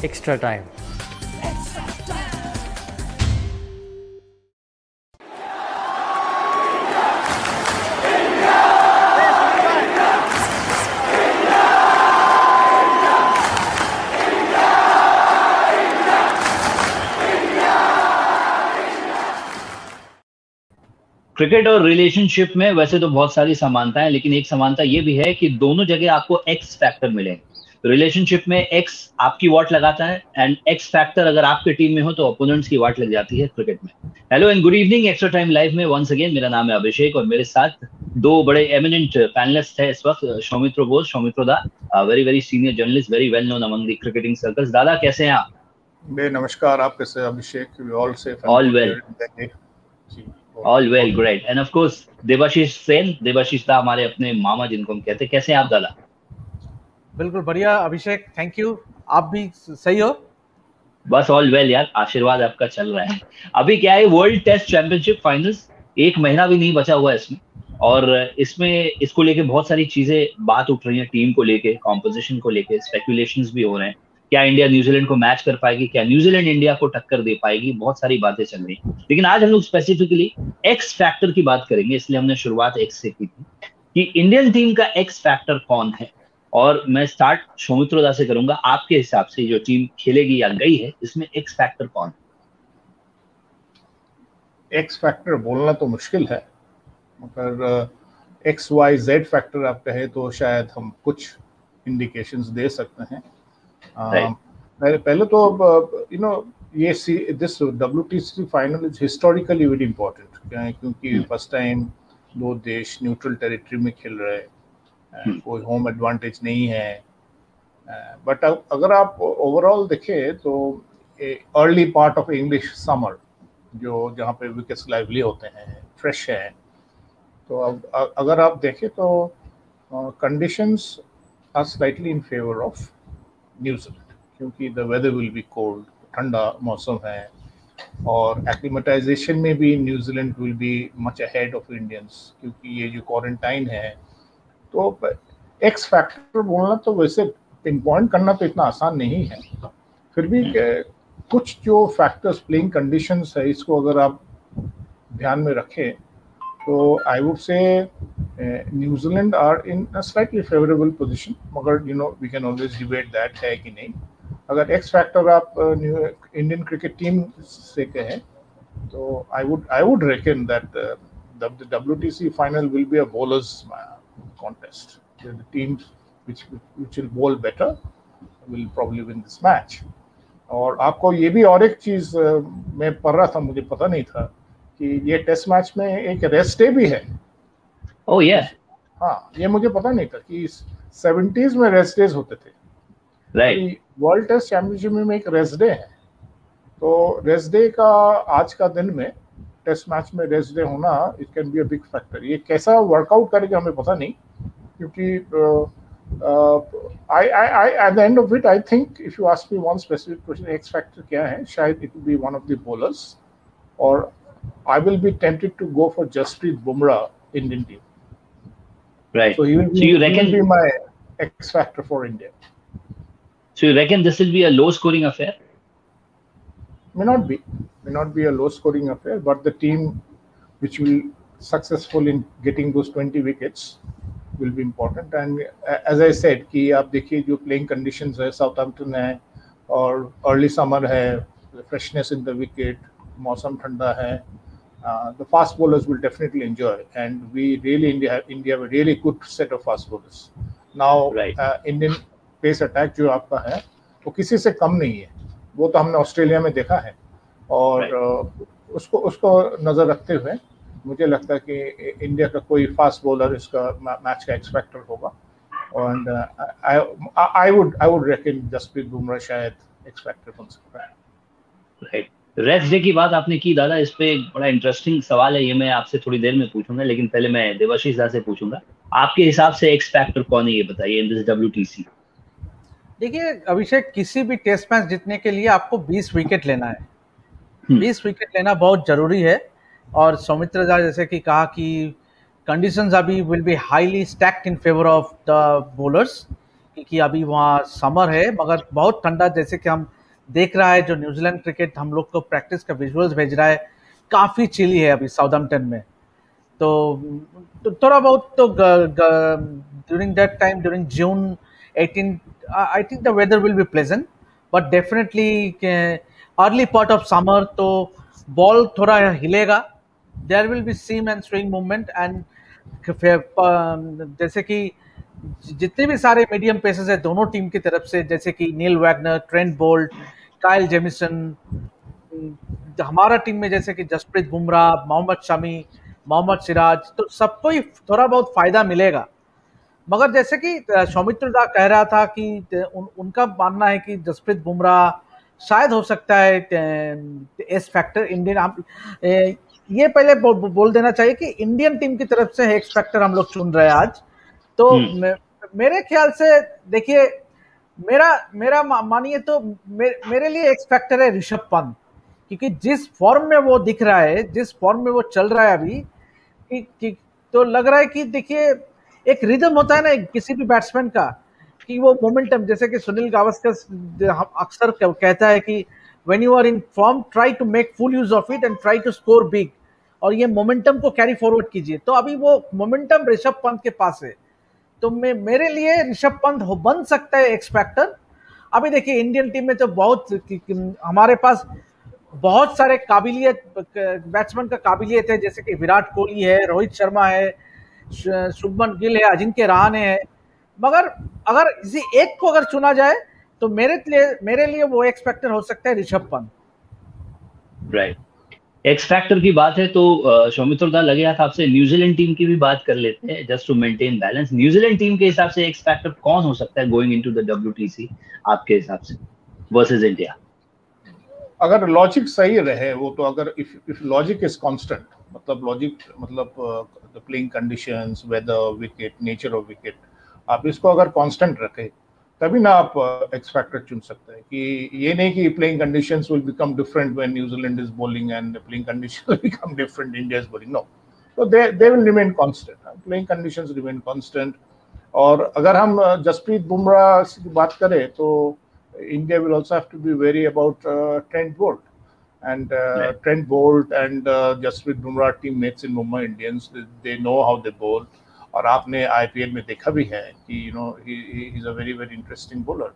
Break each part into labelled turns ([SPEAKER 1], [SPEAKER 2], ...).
[SPEAKER 1] extra time.
[SPEAKER 2] Cricket और relationship में वैसे तो बहुत सारी समानताएं, लेकिन एक समानता ये भी है कि दोनों जगह आपको एक्स फैक्टर मिलेंगे। रिलेशनशिप में एक्स आपकी वाट लगाता है एंड एक्स फैक्टर अगर आपके टीम में हो तो ओपोनेंट्स की वाट लग जाती है क्रिकेट में। Hello and good evening, extra time live में वंस अगेन मेरा नाम है अभिषेक और मेरे साथ दो बड़े एमिनेंट पैनलिस्ट है इस वक्त। Soumitra Bose, Soumitra da, very very senior journalist, very well known among the cricketing circles. दादा कैसे हैं आप?
[SPEAKER 3] नमस्कार, आप कैसे? Abhishek, all safe and
[SPEAKER 2] all well, all well, great. And of course Debashish Sen, Debashish da हमारे अपने मामा जिनको हम कहते हैं। कैसे हैं आप दादा?
[SPEAKER 4] बिल्कुल बढ़िया अभिषेक, थैंक यू। आप भी सही हो?
[SPEAKER 2] बस ऑल वेल यार, आशीर्वाद आपका चल रहा है। अभी क्या है, वर्ल्ड टेस्ट चैंपियनशिप फाइनल्स, एक महीना भी नहीं बचा हुआ है इसमें, और इसमें इसको लेके बहुत सारी चीजें बात उठ रही हैं, टीम को लेके, कॉम्पोजिशन को लेके, स्पेकुलेशंस भी हो रहे हैं। क्या इंडिया न्यूजीलैंड को मैच कर पाएगी, क्या न्यूजीलैंड इंडिया को टक्कर दे पाएगी, बहुत सारी बातें चल रही हैं। लेकिन आज हम लोग स्पेसिफिकली एक्स फैक्टर की बात करेंगे, इसलिए हमने शुरुआत एक्स से की थी कि इंडियन टीम का एक्स फैक्टर कौन है। और मैं स्टार्ट सौमित्र दा से करूंगा। आपके हिसाब से जो टीम खेलेगी या गई है, इसमें एक्स फैक्टर कौन है?
[SPEAKER 3] एक्स फैक्टर बोलना तो मुश्किल है, मगर एक्स वाई जेड फैक्टर आप कहे तो शायद हम कुछ इंडिकेशंस दे सकते हैं। पहले तो ये this WTC final is historically very important, क्योंकि फर्स्ट टाइम दो देश न्यूट्रल टेरिटरी में खेल रहे हैं, कोई होम एडवांटेज नहीं है। बट अगर आप ओवरऑल देखें तो early part of English summer, जो जहाँ पे विकेट्स लाइवली होते हैं, फ्रेश है, तो अब अगर आप देखें तो conditions are slightly in favour of New Zealand, क्योंकि the weather will be cold, ठंडा मौसम है, और एक्लिमेटाइजेशन में भी New Zealand will be much ahead of Indians, क्योंकि ये जो क्वारंटाइन है। तो एक्स फैक्टर बोलना तो वैसे पिन पॉइंट करना तो इतना आसान नहीं है, फिर भी कुछ जो फैक्टर्स, प्लेइंग कंडीशंस है, इसको अगर आप ध्यान में रखें तो I would say New Zealand are in a slightly favourable position, मगर we can always debate that है कि नहीं। अगर एक्स फैक्टर आप इंडियन क्रिकेट टीम से कहें तो I would reckon that the WTC final will be a bowlers contest. The teams which will bowl better will probably win this match. और आपको ये भी और एक चीज मैं पढ़ रहा था, मुझे पता नहीं था कि ये टेस्ट मैच में एक रेस्ट डे भी है।
[SPEAKER 2] ओह या,
[SPEAKER 3] हाँ, ये मुझे पता नहीं था कि 70s में रेस्ट डेज होते थे।
[SPEAKER 2] राइट।
[SPEAKER 3] वर्ल्ड टेस्ट चैंपियनशिप में एक रेस्ट डे है, तो रेस्ट डे का आज का दिन में टेस्ट मैच में रेस्ट डे होना, it can be a big factor. ये कैसा वर्कआउट करेगा हमें पता नहीं, क्योंकि at the end of it I think if you ask me one specific question, X factor क्या है, शायद it will be one of the bowlers, और I will be tempted to go for Jasprit Bumrah, Indian team.
[SPEAKER 2] Right.
[SPEAKER 3] So he will be my X factor for India.
[SPEAKER 2] So you reckon this will be a low scoring affair?
[SPEAKER 3] May not be a low scoring affair, but the team which will successful in getting those 20 wickets will be important. And as I said कि आप देखिए जो playing conditions है, Southampton है और early summer है, freshness in the wicket, मौसम ठंडा है, the fast bowlers will definitely enjoy, and we really India have a really good set of fast bowlers now.
[SPEAKER 2] Right.
[SPEAKER 3] Indian pace attack जो आपका है वो किसी से कम नहीं है, वो तो हमने ऑस्ट्रेलिया में देखा है, और right. उसको नजर रखते हुए मुझे लगता है कि इंडिया का कोई फास्ट बॉलर इसका मैच का एक्स फैक्टर होगा, और I would reckon Jasprit Bumrah शायद एक्स फैक्टर बन सकता है।
[SPEAKER 2] राइट। रेस्ट डे की बात आपने की दादा, इस पे एक बड़ा इंटरेस्टिंग सवाल है, ये मैं आपसे थोड़ी देर में पूछूंगा, लेकिन पहले मैं देवाशीष दा से पूछूंगा, आपके हिसाब से एक्स फैक्टर कौन है, ये बताइए इन दिस WTC।
[SPEAKER 4] देखिए अभिषेक, किसी भी टेस्ट मैच जीतने के लिए आपको 20 विकेट लेना है। 20 विकेट लेना बहुत जरूरी है, और सौमित्र दा जैसे कि कहा कि कंडीशंस अभी will be highly stacked in favour of the bowlers, क्योंकि अभी वहाँ समर है, मगर बहुत ठंडा, जैसे कि हम देख रहा है जो न्यूजीलैंड क्रिकेट हम लोग को प्रैक्टिस का विजुअल्स भेज रहा है, काफ़ी चिली है अभी साउथहैम्पटन में। तो थोड़ा बहुत तो during that time, during June 18, I think the weather will be pleasant, but definitely early part of summer तो बॉल थोड़ा हिलेगा, there will be seam and swing movement, and जैसे कि जितने भी सारे मीडियम पेसर्स है दोनों टीम की तरफ से, जैसे कि Neil Wagner, Trent Boult, Kyle Jameson, हमारा टीम में जैसे कि जसप्रीत बुमराह, मोहम्मद शमी, मोहम्मद सिराज, तो सबको ही थोड़ा बहुत फायदा मिलेगा। मगर जैसे कि सौमित्र दा कह रहा था कि उनका मानना है कि जसप्रीत बुमराह शायद हो सकता है एस फैक्टर इंडियन, ये पहले बोल देना चाहिए कि इंडियन टीम की तरफ से एक्स फैक्टर हम लोग चुन रहे हैं आज। तो मेरे ख्याल से देखिए, मेरा मानिए तो मेरे लिए एक्स फैक्टर है ऋषभ पंत, क्योंकि जिस फॉर्म में वो दिख रहा है, जिस फॉर्म में वो चल रहा है अभी, कि तो लग रहा है कि देखिए एक रिदम होता है ना किसी भी बैट्समैन का, कि वो मोमेंटम, जैसे कि सुनील गावस्कर अक्सर कहता है कि when you are in form try to make full use of it and try to score big, और ये मोमेंटम को कैरी फॉरवर्ड कीजिए। तो अभी वो मोमेंटम ऋषभ पंत के पास है, तो मेरे लिए ऋषभ पंत बन सकता है एक्स फैक्टर। अभी देखिए इंडियन टीम में तो बहुत हमारे पास बहुत सारे काबिलियत बैट्समैन का काबिलियत है, जैसे कि विराट कोहली है, रोहित शर्मा है, शुभमन गिल है, अजिंक्य रहाणे है, मगर अगर किसी एक को अगर चुना जाए तो मेरे लिए वो एक्स फैक्टर हो सकता है Rishabh Pant.
[SPEAKER 2] Right, x factor की बात है तो सौमित्र दा लगे हाथ आपसे न्यूजीलैंड टीम की भी बात कर लेते हैं, just to maintain balance. New Zealand team के हिसाब से एक्स फैक्टर कौन हो सकता है गोइंग इनटू द WTC आपके हिसाब से वर्सेस इंडिया?
[SPEAKER 3] अगर लॉजिक सही रहे वो तो, अगर इफ लॉजिक इज कांस्टेंट, मतलब the playing conditions, weather, wicket, nature of wicket, आप इसको अगर कांस्टेंट रखें तभी ना आप एक्स फैक्टर चुन सकते हैं। कि ये नहीं कि playing conditions will become different when New Zealand is bowling and playing conditions will become different India is bowling, no. तो they will remain constant, playing conditions remain constant. और अगर हम जसप्रीत बुमराह की बात करें तो India will also have to be wary about Trent Bolt, and Trent Bolt and Jasprit Bumrah teammates in Mumbai Indians. They know how they bowl. और आपने IPL में देखा भी है कि he is a very very interesting bowler.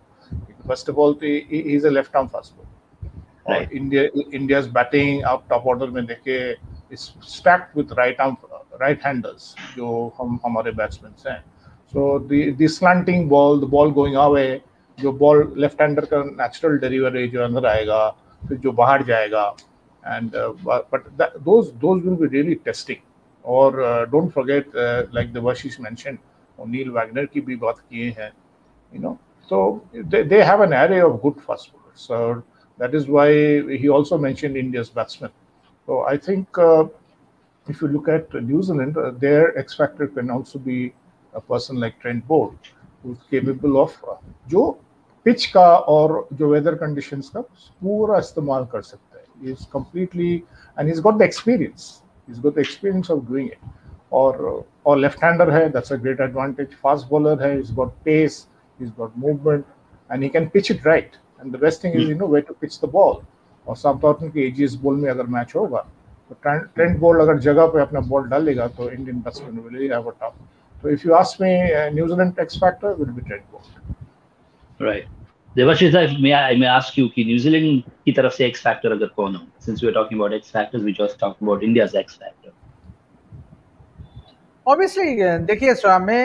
[SPEAKER 3] First of all, he is a left arm fast bowler. और India's batting आप top order में देखे is stacked with right handers जो हमारे batsmen हैं. So the slanting ball, the ball going away, जो ball left hander का natural delivery जो अंदर आएगा फिर जो बाहर जाएगा, and but those will be really testing. और don't forget like Debashish mentioned, और नील वैगनर की भी बात किए हैं, so they have an array of good fast bowlers, so that is why he also mentioned India's batsmen. So I think if you look at New Zealand, their X factor can also be a person like Trent Bolt, who's capable of जो pitch का और जो weather conditions का पूरा इस्तेमाल कर सकता है। He is completely, and he's got the experience. He's got the experience of doing it. और लेफ्ट हैंडर है, that's a great advantage. Fast bowler है, he's got pace, he's got movement, and he can pitch it right. And the best thing is where to pitch the ball. और Southampton के AGS ball में अगर match होगा तो Trent Boult अगर जगह पे अपना बॉल डालेगा तो Indian batsman will really have a tough. So if you ask me, New Zealand X factor will be Trent Bolt.
[SPEAKER 2] Right. Devashish, may I ask you कि न्यूजीलैंड की तरफ से X factor अगर कौन हो? Since we are talking about X factors, we just talked about India's X factor.
[SPEAKER 4] Obviously, देखिए में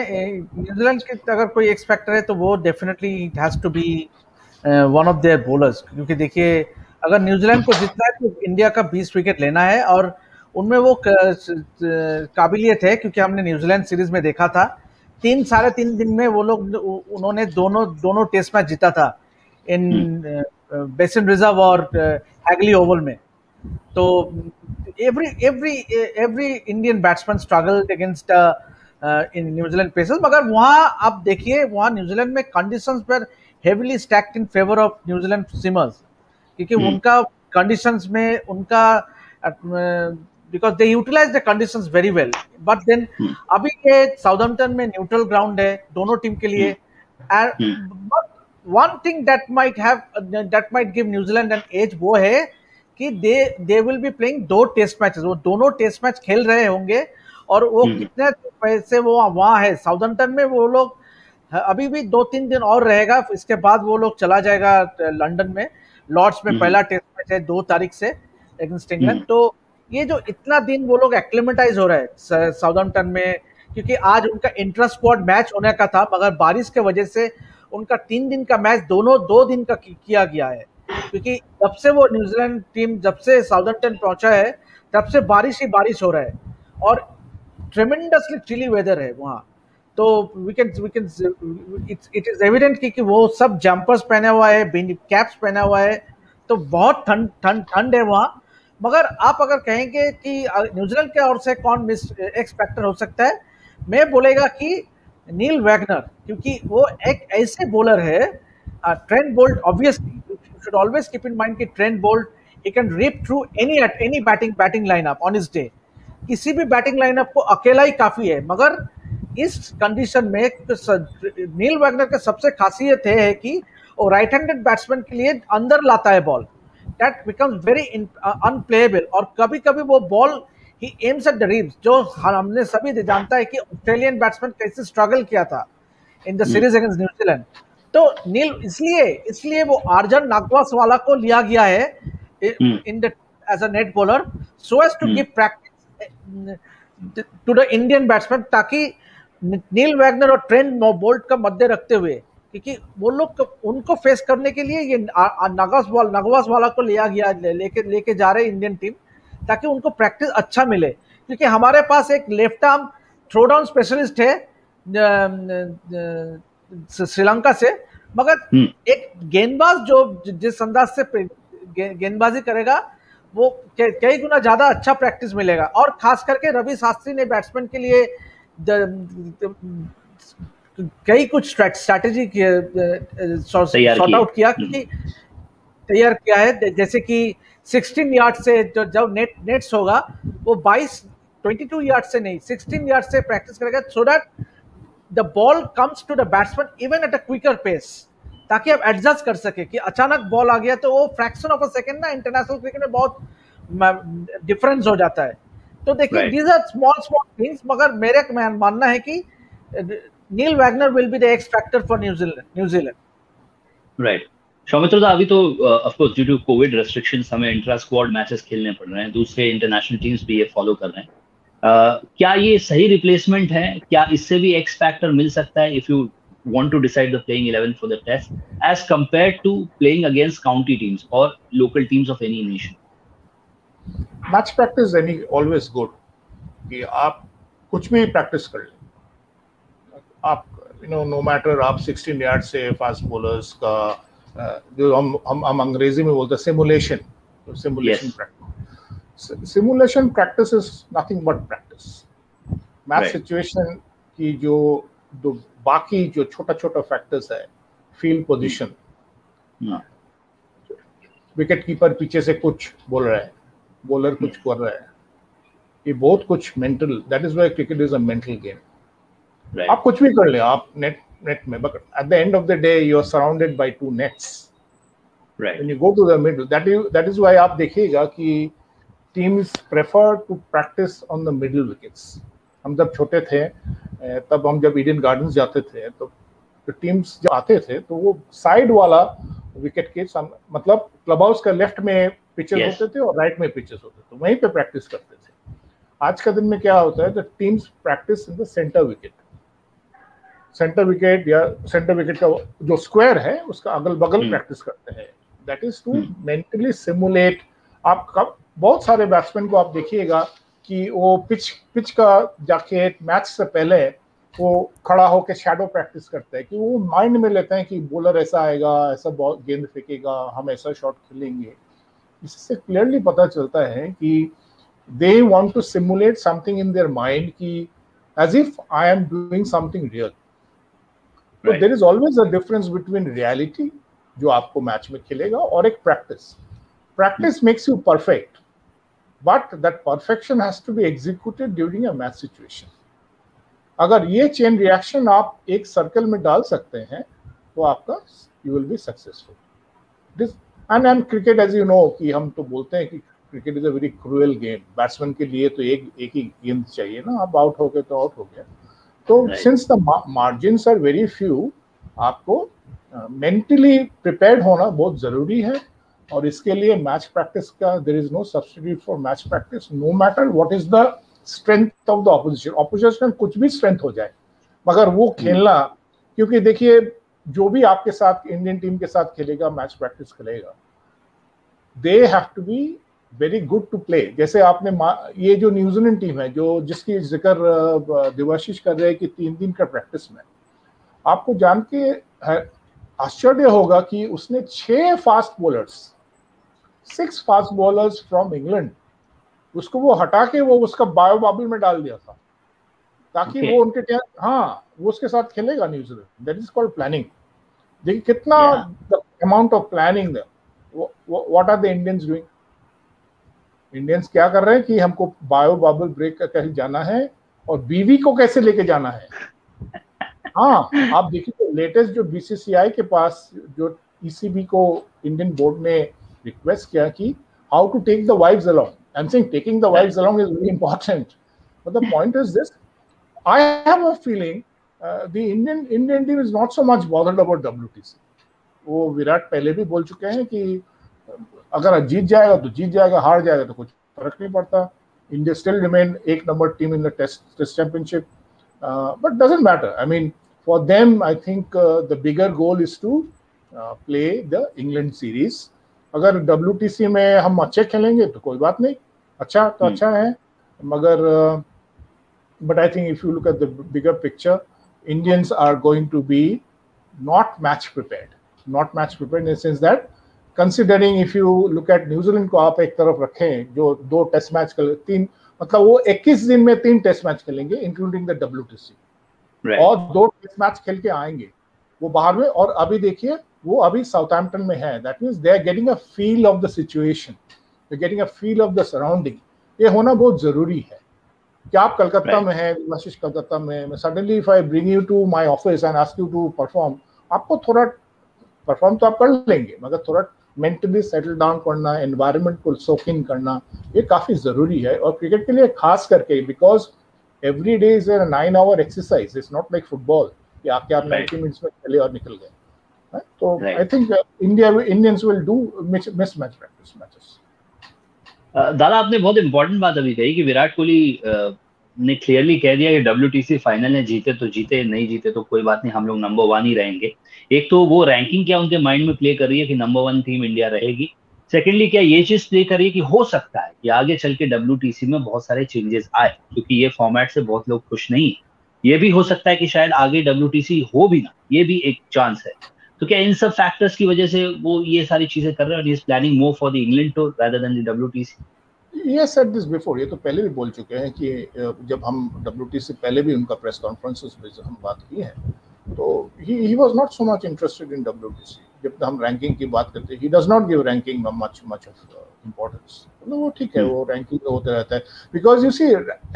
[SPEAKER 4] New Zealand की अगर कोई X factor है तो वो definitely it has to be one of their bowlers, क्योंकि देखिए अगर न्यूजीलैंड को जीतना है तो इंडिया का 20 विकेट लेना है, और उनमें वो काबिलियत है, क्योंकि हमने न्यूजीलैंड सीरीज में देखा था 3-3.5 दिन में वो लोग उन्होंने दोनों टेस्ट मैच जीता था इन बेसिन रिजर्व और हैगली ओवल में। तो every Indian batsman struggled against in New Zealand pacers, मगर वहाँ आप देखिए वहाँ न्यूजीलैंड में कंडीशंस पर heavily stacked in favour of New Zealand swimmers, क्योंकि उनका कंडीशंस में उनका because they utilize the conditions very well, but then अभी ये साउथहैम्पटन में न्यूट्रल ग्राउंड है दोनों टीम के लिए, But one thing that might give New Zealand an edge वो है कि they will be playing 2 test matches, वो दोनों टेस्ट मैच खेल रहे होंगे और वो कितने पैसे वो वहाँ है साउथम्पटन में, वो लोग अभी भी 2-3 दिन और रहेगा, इसके बाद वो लोग चला जाएगा लंदन में, लॉर्ड्स में पहला टेस्ट मैच है 2 तारीख से अगेंस्ट इंग्लैंड। तो ये जो इतना दिन वो लोग एक्लिमेटाइज हो रहे हैं साउथम्पटन में, क्योंकि आज उनका इंट्रा स्क्वाड मैच होने का था मगर बारिश के वजह से उनका 3 दिन का मैच दोनों 2 दिन का किया गया है, क्योंकि जब से वो न्यूजीलैंड टीम जब से साउथम्पटन पहुंचा है तब से बारिश ही बारिश हो रहा है और ट्रेमेंडसली चिली वेदर है वहाँ। तो इट इज एविडेंट कि वो सब जंपर्स पहने हुआ है, कैप्स पहना हुआ है, तो बहुत ठंड है वहाँ। मगर आप अगर कहेंगे कि न्यूजीलैंड के ओर से कौन एक्स फैक्टर हो सकता है, मैं बोलेगा कि नील वैगनर, क्योंकि वो एक ऐसे बॉलर है। Trent Boult obviously you should always keep in mind कि Trent Boult he can rip through any batting lineup on his day, किसी भी बैटिंग लाइनअप को अकेला ही काफी है। मगर इस कंडीशन में नील वैगनर का सबसे खासियत है कि वो राइट हैंडेड बैट्समैन के लिए अंदर लाता है ball, that becomes very unplayable, और कभी कभी वो ball he aims at the ribs, जो हमने सभी जानता है कि ऑस्ट्रेलियन बैट्समैन कैसे स्ट्रगल किया था in the series against New Zealand. तो नील इसलिए वो आर्जन नागवासवाला को लिया गया है in the as a net bowler, so as to give practice to the Indian batsman, ताकि नील वैगनर और ट्रेंट बोल्ट का मध्य रखते हुए, क्योंकि वो लोग उनको फेस करने के लिए ये नागवासवाला को लिया गया, लेके जा रहे इंडियन टीम, ताकि उनको प्रैक्टिस अच्छा मिले। क्योंकि हमारे पास एक left arm throw down specialist है श्रीलंका से, मगर एक गेंदबाज जो जिस अंदाज से गेंदबाजी करेगा वो कई गुना ज्यादा अच्छा प्रैक्टिस मिलेगा। और खास करके रवि शास्त्री ने बैट्समैन के लिए कई कुछ स्ट्रैटेजी सॉर्ट आउट किया, क्योंकि तैयार किया है, जैसे कि 16 यार्ड से जब नेट्स होगा वो 22 यार्ड से नहीं 16 यार्ड से प्रैक्टिस करेगा, so that the ball comes to the batsman even at a quicker pace, ताकि आप एडजस्ट कर सके कि अचानक बॉल आ गया तो वो फ्रैक्शन ऑफ अ सेकंड ना इंटरनेशनल क्रिकेट में बहुत डिफरेंस हो जाता है। तो देखिए दीज आर स्मॉल थिंग्स, मगर मेरे मानना है कि Neil Wagner will be the X factor for New Zealand.
[SPEAKER 2] Right. Soumitra, अभी तो of course due to Covid restrictions हमें इंट्रा स्क्वाड मैचेस खेलने पड़ रहे हैं, दूसरे इंटरनेशनल टीम्स भी ये फॉलो कर रहे हैं। क्या ये सही रिप्लेसमेंट है? क्या इससे भी एक्स फैक्टर मिल सकता है if you want to decide the playing 11 for the test as compared to playing against county teams or local teams of any nation?
[SPEAKER 3] Match practice any always good कि आप कुछ भी प्रैक्टिस कर लें, आप no matter आप 16 yard से fast bowlers का जो हम अंग्रेजी में बोलते हैं simulation practice, simulation practice is nothing but practice. Match situation की जो बाकी जो छोटा छोटा फैक्टर्स है, फील्ड पोजीशन, विकेट कीपर पीछे से कुछ बोल रहा है, बॉलर कुछ कर रहा है, ये बहुत कुछ mental, that is why cricket is a mental game. आप कुछ भी कर ले आप नेट में, but at the end of the day you are surrounded by 2 nets, when you go to the middle, that is why आप देखिएगा कि teams prefer to practise on the middle wickets. हम जब छोटे थे तब हम जब ईडन गार्डन्स जाते थे तो टीम्स जब आते थे तो वो साइड वाला विकेट के मतलब क्लब हाउस का लेफ्ट में पिचेस होते थे और राइट में पिचेस होते थे, वहीं पे प्रैक्टिस करते थे। आज का दिन में क्या होता है, the teams practice in the centre wicket या सेंटर विकेट का जो स्क्वायर है उसका अगल बगल प्रैक्टिस करते हैं, that is to mentally simulate. आप बहुत सारे बैट्समैन को आप देखिएगा कि वो पिच का जाके मैच से पहले वो खड़ा होकर शैडो प्रैक्टिस करते हैं, कि वो माइंड में लेते हैं कि बॉलर ऐसा आएगा, ऐसा गेंद फेंकेगा, हम ऐसा शॉट खेलेंगे। इससे क्लियरली पता चलता है कि they want to simulate something in their mind कि as if I am doing something real. तो there is always a difference between reality जो आपको मैच में खेलेगा और एक practice makes you perfect, but that perfection has to be executed during a match situation. अगर ये चेन रिएक्शन आप एक सर्कल में डाल सकते हैं तो आपका you will be successful. This and cricket as you know कि हम तो बोलते हैं कि cricket is a very cruel game. Batsman के लिए तो एक ही गेंद चाहिए ना, आप आउट हो गए तो आउट हो गया. तो since the margins are very few, आपको मेंटली प्रिपेयर्ड होना बहुत जरूरी है. और इसके लिए मैच प्रैक्टिस का there is no substitute for match practice, no matter what is the strength of the opposition. Opposition कुछ भी स्ट्रेंथ हो जाए, मगर वो खेलना, क्योंकि देखिए जो भी आपके साथ इंडियन टीम के साथ खेलेगा, मैच प्रैक्टिस खेलेगा, they have to be very good to play. जैसे आपने ये जो न्यूजीलैंड टीम है जो जिसकी जिक्र देवाशीष कर रहे हैं कि 3 दिन का प्रैक्टिस में, आपको जान के आश्चर्य होगा कि उसने 6 fast bowlers, 6 fast bowlers from England, उसको वो हटा के वो उसका बायो बबल में डाल दिया था ताकि वो उनके वो उसके साथ खेलेगा New Zealand. That is called planning. देखिए कितना amount of planning. What are the Indians doing? Indians क्या कर रहे हैं कि हमको बायो बबल ब्रेक का कहीं जाना है और बीवी को कैसे लेके जाना है. आप देखिए लेटेस्ट जो बीसीसीआई के पास जो ईसीबी को इंडियन बोर्ड ने रिक्वेस्ट किया कि how to take the wives along. I am saying taking the wives along is very important, but the point is this, I have a feeling the Indian team is not so much bothered about WTC. वो विराट पहले भी बोल चुके हैं कि अगर जीत जाएगा तो जीत जाएगा, हार जाएगा तो कुछ फर्क नहीं पड़ता. India still remain 1 number team in the test championship, but doesn't matter. I mean for them I think the bigger goal is to play the England series. अगर WTC में हम अच्छे खेलेंगे तो कोई बात नहीं, अच्छा तो अच्छा है, मगर but I think if you look at the bigger picture, Indians are going to be not match prepared in the sense that considering if you look at New Zealand को आप एक तरफ रखें जो 2 टेस्ट मैच खेले, 3 मतलब वो 21 दिन में 3 टेस्ट मैच खेलेंगे इंक्लूडिंग द WTC, और 2 टेस्ट मैच खेल के आएंगे वो बाहर में. और अभी देखिए वो अभी साउथहैम्पटन में है. That means they are getting a feel of the situation, they getting a feel of the surrounding. ये होना बहुत जरूरी है. क्या आप कलकत्ता में हैं, आशीष कलकत्ता में, suddenly if I bring you to my office and ask you to perform, आपको थोड़ा परफॉर्म तो आप कर लेंगे, मगर थोड़ा मेंटली सेटल डाउन करना, एनवायरनमेंट को सोक इन करना, ये काफी जरूरी है. और क्रिकेट के लिए खास करके because every day is a 9 hour exercise. It's not like football कि आप 90 मिनट्स में खेले और निकल गए. तो I think Indians will do miss match practice matches.
[SPEAKER 2] दादा आपने बहुत इंपॉर्टेंट बात अभी कही कि विराट कोहली ने क्लियरली कह दिया कि WTC फाइनल में जीते तो जीते, नहीं जीते तो कोई बात नहीं, हम लोग नंबर 1 ही रहेंगे. एक तो वो रैंकिंग क्या उनके माइंड में प्ले कर रही है कि नंबर 1 टीम इंडिया रहेगी. सेकेंडली क्या ये चीज प्ले कर रही है कि हो सकता है कि आगे चल के WTC में बहुत सारे चेंजेस आए, क्योंकि ये फॉर्मेट से बहुत लोग खुश नहीं है. ये भी हो सकता है कि शायद आगे WTC हो भी ना, ये भी एक चांस है. तो क्या इन सब फैक्टर्स की वजह से वो ये सारी चीजें कर रहे हैं और is planning more for the England tour rather than the WTC?
[SPEAKER 3] ये सेड दिस बिफोर, ये तो पहले भी बोल चुके हैं कि जब हम WTC पहले भी उनका प्रेस कॉन्फ्रेंसेस में हम बात की है, तो he was not so much interested in WTC. जब हम रैंकिंग की बात करते हैं, he does not give ranking much of importance. मतलब वो ठीक है, वो रैंकिंग तो होता रहता है. बिकॉज यू सी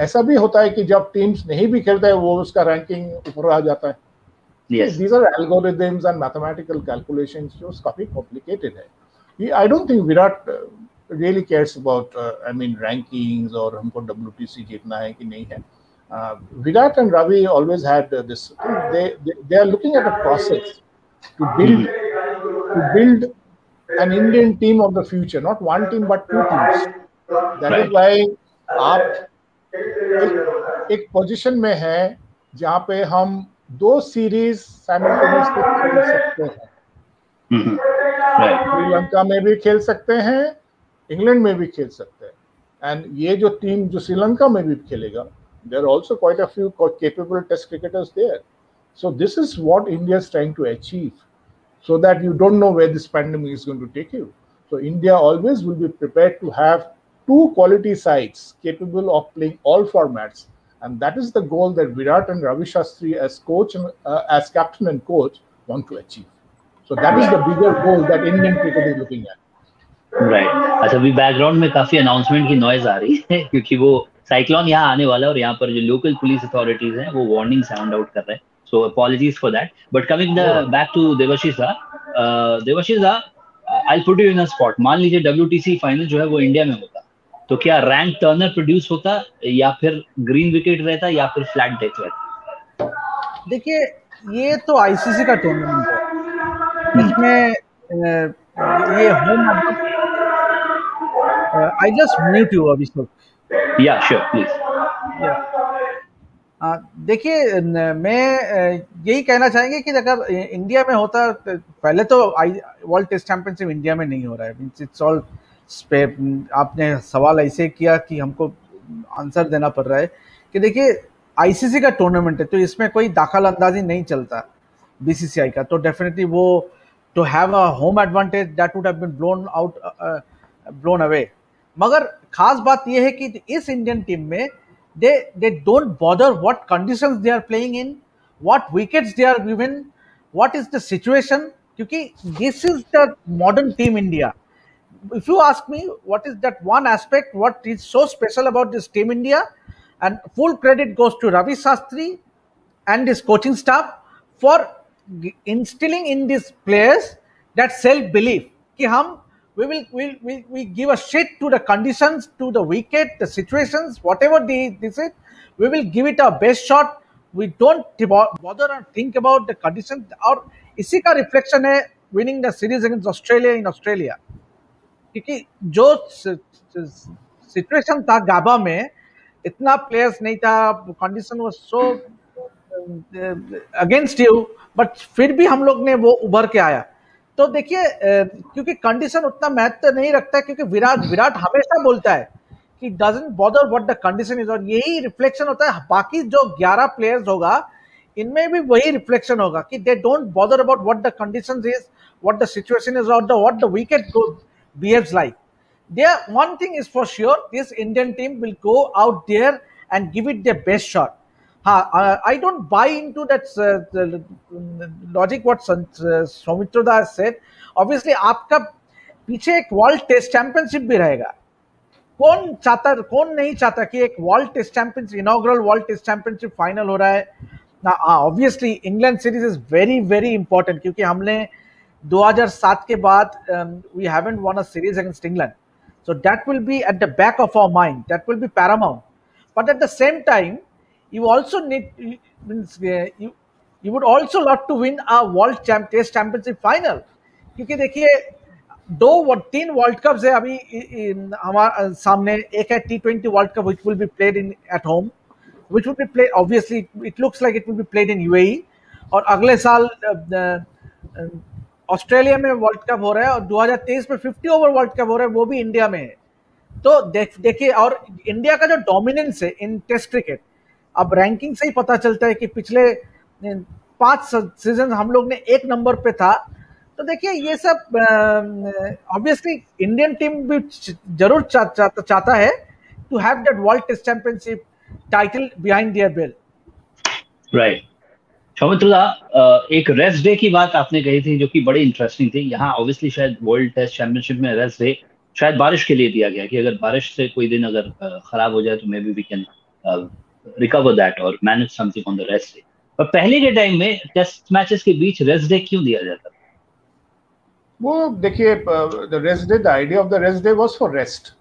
[SPEAKER 3] ऐसा भी होता है कि जब टीम्स नहीं भी खेलता है वो उसका रैंकिंग ऊपर आ जाता है. These are algorithms and mathematical calculations जो काफी complicated है. I don't think Virat really cares about rankings और हमको WTC जीतना है कि नहीं है. Virat and Ravi always had this. They are looking at a process to build an Indian team of the future, not one team but 2 teams. That is why आप एक position में है जहाँ पे हम 2 सीरीज साइमल्टेनियसली खेल सकते हैं. श्रीलंका में भी खेल सकते हैं, इंग्लैंड में भी खेल सकते हैं. एंड ये जो टीम जो श्रीलंका में भी खेलेगा, there are also quite a few capable test cricketers there. So this is what India is trying to achieve, so that you don't know where this pandemic is going to take you. So India always will be prepared to have 2 quality sides capable of playing all formats. And that is the goal that Virat and Ravi Shastri as coach, as captain and coach want to achieve. So that is the bigger goal that Indian cricket is looking at.
[SPEAKER 2] Right. अच्छा, अभी background में काफी announcement की noise आ रही है क्योंकि वो cyclone यहाँ आने वाला है और यहाँ पर जो लोकल पुलिस अथॉरिटीज हैं वो वार्निंग साउंड आउट कर रहे हैं. So apologies for that. But coming back to Devashish da, I'll put you in a spot. मान लीजिए WTC फाइनल जो है वो इंडिया में होता, तो क्या रैंक टर्नर प्रोड्यूस होता, या फिर ग्रीन विकेट रहता, या फिर फ्लैट डेथ रहता?
[SPEAKER 4] देखिए, ये तो आईसीसी का टूर्नामेंट है, इसमें ये होम I just mute you Abhishek.
[SPEAKER 2] Yeah sure please.
[SPEAKER 4] देखिए, मैं यही कहना चाहेंगे कि अगर इंडिया में होता, पहले तो वर्ल्ड टेस्ट चैंपियनशिप इंडिया में नहीं हो रहा है. इट्स ऑल, आपने सवाल ऐसे किया कि हमको आंसर देना पड़ रहा है कि देखिए आईसीसी का टूर्नामेंट है, तो इसमें कोई दाखिल अंदाजी नहीं चलता बीसीसीआई का. तो डेफिनेटली वो to have a home advantage that would have been blown away. मगर खास बात यह है कि इस इंडियन टीम में they don't bother what conditions they are playing in, what wickets they are given, what is the situation, क्योंकि this is the modern team India. If you ask me what is that one aspect what is so special about this team India, and full credit goes to Ravi Shastri and his coaching staff for instilling in these players that self belief कि हम we give a shit to the conditions, to the wicket, the situations, whatever this is, we will give it our best shot. We don't bother and think about the conditions. और इसी का reflection है winning the series against Australia in Australia. क्योंकि जो situation था गाबा में, इतना players नहीं था, condition was so against you, but फिर भी हम लोग ने वो उभर के आया. तो देखिए, क्योंकि कंडीशन उतना महत्व नहीं रखता है, क्योंकि विराट हमेशा बोलता है कि doesn't bother what the condition is, और यही रिफ्लेक्शन होता है बाकी जो 11 प्लेयर्स होगा इनमें भी वही रिफ्लेक्शन होगा कि they don't bother about what the conditions is, what the situation is, और what the wicket behaves like. There one thing is for sure, this Indian team will go out there and give it their best shot. I don't buy into that logic what Soumitra Da has said. Obviously, आपका पीछे एक world test championship भी रहेगा. कौन नहीं चाहता कि एक world test championship, inaugural world test championship final हो रहा है. Obviously England series is very very important, क्योंकि हमने 2007 के बाद we haven't won a series against England. So that will be at the back of our mind, that will be paramount. But at the same time you also you would also love to win a world test championship final, क्योंकि देखिए 3 world cups है अभी हमारे सामने. एक है T20 world cup which will be played in at home, which will be played, obviously it looks like it will be played in UAE, और अगले साल ऑस्ट्रेलिया में वर्ल्ड कप हो रहा है, और 2023 में 50 ओवर वर्ल्ड कप हो रहा है, वो भी इंडिया में है. तो देखिए, और इंडिया का जो डोमिनेंस है इन टेस्ट क्रिकेट, अब रैंकिंग से ही पता चलता है कि पिछले 5 सीजन हम लोग ने 1 नंबर पे था. तो देखिए, ये सब ऑब्वियसली इंडियन टीम भी जरूर चाहता है to have that world test championship title behind their belt.
[SPEAKER 2] Right. Soumitra da, एक रेस्ट डे की बात आपने कही थी जो कि बड़ी इंटरेस्टिंग थी. यहाँ ऑब्वियसली शायद वर्ल्ड टेस्ट चैंपियनशिप में रेस्ट डे शायद बारिश के लिए दिया गया कि अगर बारिश से कोई दिन अगर खराब हो जाए तो maybe we can recover that or manage something on the rest day. पर पहले के टाइम में टेस्ट मैचेस के बीच रेस्ट डे क्यों दिया जाता?
[SPEAKER 3] वो देखिए, the rest day, the idea of the rest day was for rest.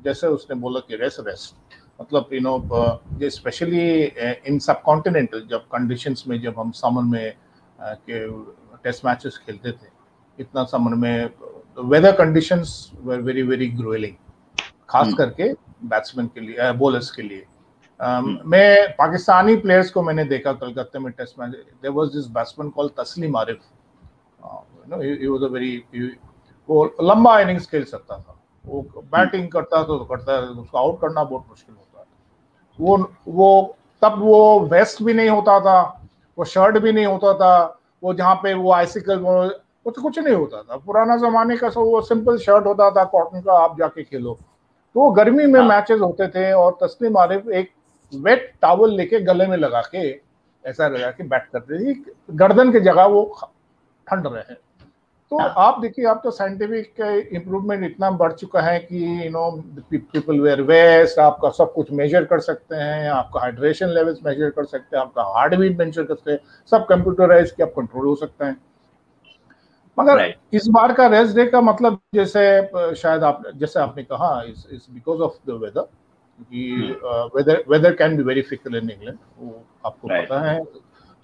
[SPEAKER 3] जैसे उसने बोला कि रेस्ट मतलब ये स्पेशली इन सबकॉन्टिनेंटल जब कंडीशंस में, जब हम समर में के टेस्ट मैचेस खेलते थे, इतना समर में weather conditions were very very gruelling, खास करके बैट्समैन के लिए, बॉलर्स के लिए. मैं पाकिस्तानी प्लेयर्स को मैंने देखा कलकत्ते में test match. There was this batsman called Taslim Arif. He was a very, वो लंबा इनिंग्स खेल सकता था, वो बैटिंग करता तो करता, उसको आउट करना बहुत मुश्किल होता था. वो तब वो वेस्ट भी नहीं होता था, वो शर्ट भी नहीं होता था, वो जहाँ पे वो आइसिकल कुछ नहीं होता था. पुराना जमाने का सब वो सिंपल शर्ट होता था कॉटन का, आप जाके खेलो. तो गर्मी में मैचेस होते थे, और तस्लीम आरिफ एक वेट टॉवल लेके गले में लगा के ऐसा लगा के बैट करते थे, गर्दन की जगह वो ठंड रहे. तो आप देखिए, आप तो साइंटिफिक इम्प्रूवमेंट इतना बढ़ चुका है कि पीपल वेयर वेस्ट, आपका सब कुछ मेजर कर सकते हैं, आपका हाइड्रेशन लेवल्स मेजर कर सकते हैं, आपका हार्ट बीट मेजर कर सकते हैं, सब कंप्यूटराइज कि आप कंट्रोल हो सकते हैं। मगर इस बार का रेस्ट डे का मतलब शायद जैसे आपने कहा is because of the weather, कि weather can be very fickle in England, वो आपको पता है।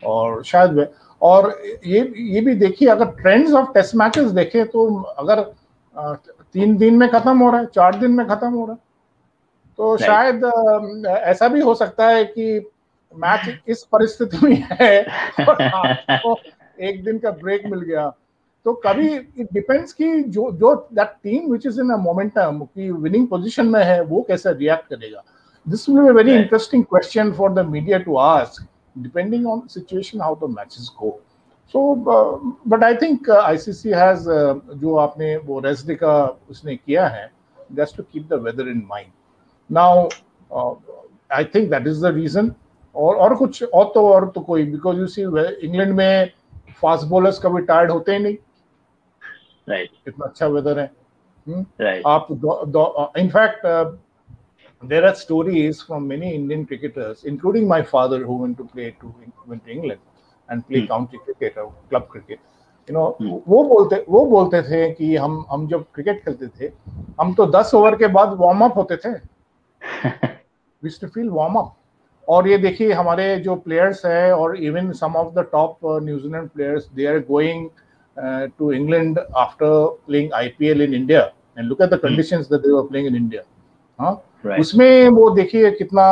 [SPEAKER 3] और शायद और ये भी देखिए, अगर ट्रेंड्स ऑफ टेस्ट मैचेस देखें तो अगर 3 दिन में खत्म हो रहा है, 4 दिन में खत्म हो रहा है, तो शायद ऐसा भी हो सकता है कि मैच इस परिस्थिति में है और आपको एक दिन का ब्रेक मिल गया। तो कभी इट डिपेंड्स कि जो that team which is in a momentum की विनिंग पोजीशन में है, वो कैसे रिएक्ट करेगा। This will be a very interesting question for the media to ask, depending on situation how the matches go. So but I think ICC has जो आपने वो rest day का उसने किया है, just to keep the weather in mind. Now I think that is the reason. और कुछ और तो कोई, बिकॉज यू सी इंग्लैंड में फास्ट बॉलर्स कभी टायर्ड होते ही नहीं, इतना अच्छा वेदर है। आप in fact there are stories from many Indian cricketers, including my father, who went to England and play county cricket or club cricket. वो बोलते थे कि हम जब क्रिकेट खेलते थे, हम तो 10 ओवर के बाद वार्म अप होते थे। We used to feel warm up. और ये देखिए, हमारे जो प्लेयर्स हैं, और even some of the top New Zealand players, they are going to England after playing IPL in India, and look at the conditions that they were playing in India. उसमें वो देखिए कितना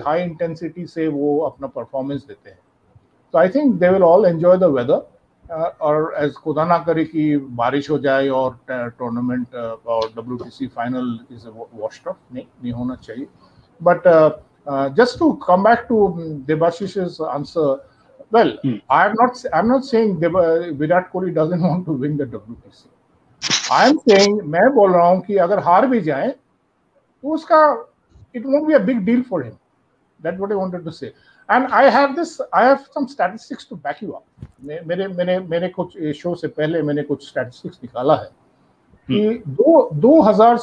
[SPEAKER 3] हाई इंटेंसिटी से वो अपना performance देते हैं। तो I think they will all enjoy the weather, और एज खुदा ना करे कि बारिश हो जाए और टूर्नामेंट और WTC final is washed off, नहीं होना चाहिए। But just to come back to Debashish's answer, well, I'm not saying Virat Kohli doesn't want to win the WTC. I'm saying, मैं बोल रहा हूँ कि अगर हार भी जाए तो उसका it won't be a big deal for him. That's what I wanted to say. And I have some statistics to back you up. मैंने कुछ शो से पहले मैंने कुछ statistics निकाला है कि 2000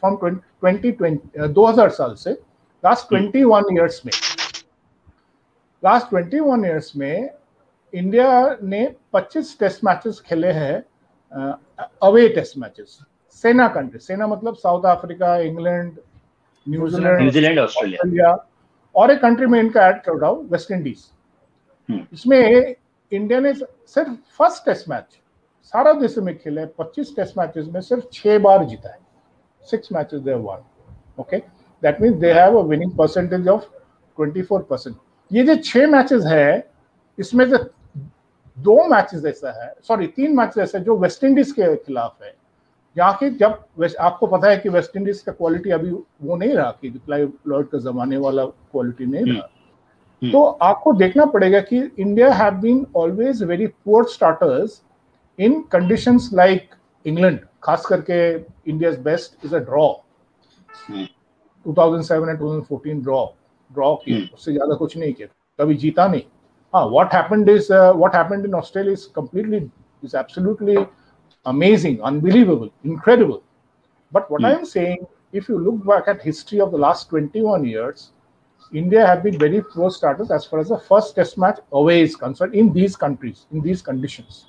[SPEAKER 3] from 2020 साल से last 21 years में इंडिया ने 25 टेस्ट मैचेस खेले हैं, अवे टेस्ट मैचेस। सेना मतलब South Africa, England, New Zealand, Australia, और एक कंट्री में इनका ऐड कर रहा हूं, वेस्ट इंडीज। इसमें इंडिया ने सिर्फ फर्स्ट टेस्ट मैच सारा देश में खेले 25 टेस्ट मैचेस में सिर्फ 6 बार जीता है। 6 matches they one. Okay, that means they have a winning percentage of 24%। ये जो 6 मैचेस है, इसमें से 3 मैचेस ऐसा जो वेस्ट इंडीज के खिलाफ है, जहाँ की जब आपको पता है कि वेस्ट इंडीज का क्वालिटी अभी वो नहीं रहा कि क्लाइव लॉयड का जमाने वाला क्वालिटी नहीं रहा। तो आपको देखना पड़ेगा कि India have been always very poor starters in conditions like England. खास करके India's best is a draw. 2007 and 2014 draw किया, उससे ज्यादा कुछ नहीं किया, कभी जीता नहीं। हाँ, what happened in Australia is absolutely amazing, unbelievable, incredible. But what I am saying, if you look back at history of the last 21 years, India have been very poor starters as far as the first test match away is concerned in these countries, in these conditions.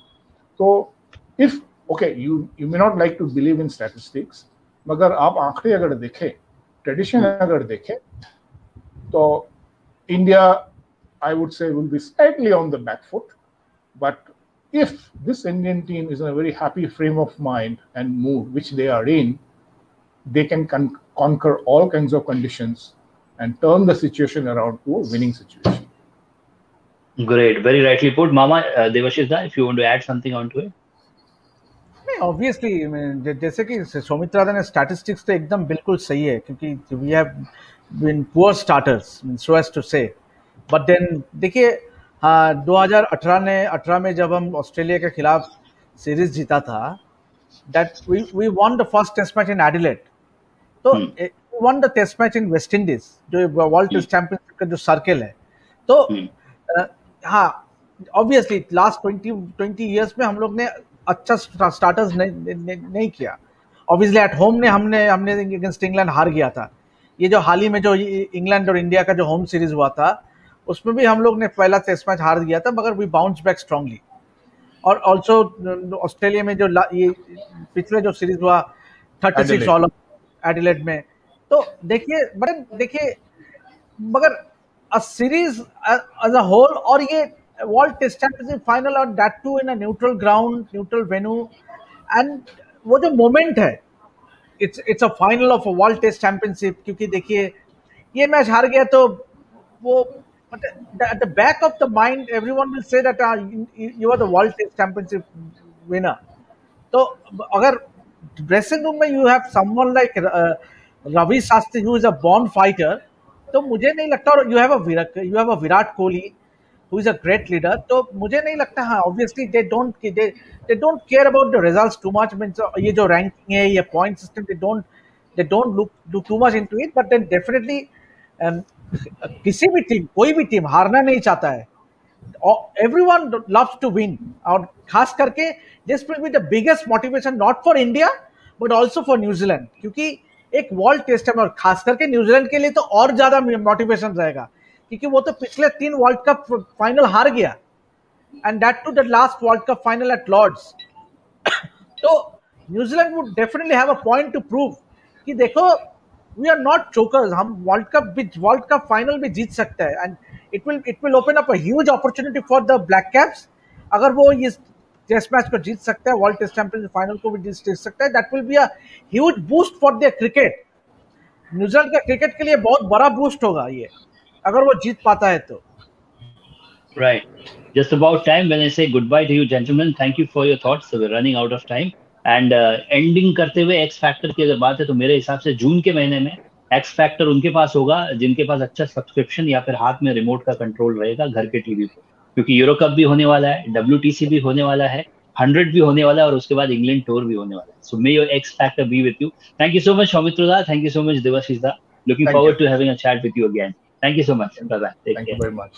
[SPEAKER 3] So you may not like to believe in statistics, मगर आप आंकड़े अगर देखें, tradition अगर देखें, तो India, I would say, will be slightly on the back foot. But if this Indian team is in a very happy frame of mind and mood, which they are in, they can conquer all kinds of conditions and turn the situation around to a winning situation.
[SPEAKER 2] Great, very rightly put. Mama, Devashish, if you want to add something onto it.
[SPEAKER 4] Obviously, जैसे कि सौमित्रा ने statistics तो एकदम बिल्कुल सही है, क्योंकि we have been poor starters, so as to say. But then देखिए, 2018 में जब हम ऑस्ट्रेलिया के खिलाफ सीरीज जीता था, that we won the first test match in Adelaide, तो won the test match in West Indies, जो वर्ल्ड टेस्ट चैंपियनशिप का जो सर्कल है। तो हाँ, ऑब्वियसली लास्ट 20 इयर्स में हम लोग ने अच्छा स्टार्टर्स नहीं किया। ऑब्वियसली एट होम ने हमने अगेंस्ट इंग्लैंड हार गया था। ये जो हाल ही में जो इंग्लैंड और इंडिया का जो होम सीरीज हुआ था उसमें भी हम लोग ने पहला टेस्ट मैच हार दिया था, मगर वी बाउंस बैक स्ट्रांगली। और ऑल्सो ऑस्ट्रेलिया में जो ये पिछले जो सीरीज हुआ 36 ऑल एडिलेड में, तो देखिए मगर a series as a whole, और ये वर्ल्ड टेस्ट चैंपियनशिप फाइनल और that too in a neutral ground, neutral venue, and वो जो मोमेंट है, it's a final of a world test championship. क्योंकि देखिए ये मैच हार गया तो वो at the back of the mind everyone will say that you are the world test championship winner. तो अगर ड्रेसिंग रूम में you have someone like Ravi Shastri who is a born fighter, तो मुझे नहीं लगता, और you have a Virat Kohli who is a great leader, तो मुझे नहीं लगता, हाँ obviously they don't care about the results too much. Means ये जो रैंकिंग है, ये point system, they don't do too much into it, but then definitely किसी भी टीम, कोई भी टीम हारना नहीं चाहता है। Everyone loves to win, और खास करके this will be the biggest motivation not for India but also for New Zealand, क्योंकि एक वर्ल्ड टेस्ट है, और खास करके न्यूजीलैंड के लिए तो और ज्यादा मोटिवेशन रहेगा, क्योंकि वो तो पिछले 3 वर्ल्ड कप फाइनल हार गया, and that too the last world cup final at Lord's. तो New Zealand would definitely have a point to prove कि देखो वी आर नॉट चोकर्स, हम वर्ल्ड कप फाइनल भी जीत सकते हैं, and it will open up a huge opportunity for the black caps। अगर वो इस टेस्ट मैच को जीत सकते हैं, वर्ल्ड टेस्ट चैंपियनशिप फाइनल को भी जीत सकते हैं, that will be a huge boost for their cricket. New Zealand का क्रिकेट के लिए बहुत बड़ा बूस्ट होगा ये, अगर वो जीत पाता है तो।
[SPEAKER 2] Right. Just about time when I say goodbye to you, gentlemen. Thank you for your thoughts. So we're running out of time. And ending करते हुए एक्स फैक्टर की अगर बात है तो मेरे हिसाब से जून के महीने में एक्स फैक्टर उनके पास होगा जिनके पास अच्छा सब्सक्रिप्शन या फिर हाथ में रिमोट का कंट्रोल रहेगा घर के टीवी पे, क्योंकि यूरो कप भी होने वाला है, WTC भी होने वाला है, 100 भी होने वाला है, और उसके बाद इंग्लैंड टूर भी होने वाला है। So may your X factor be with you. Thank you so much Soumitra da, thank you so much Debashish da, looking forward to having a chat with you again. Thank you so much, bye bye, take care.
[SPEAKER 3] Thank you very much.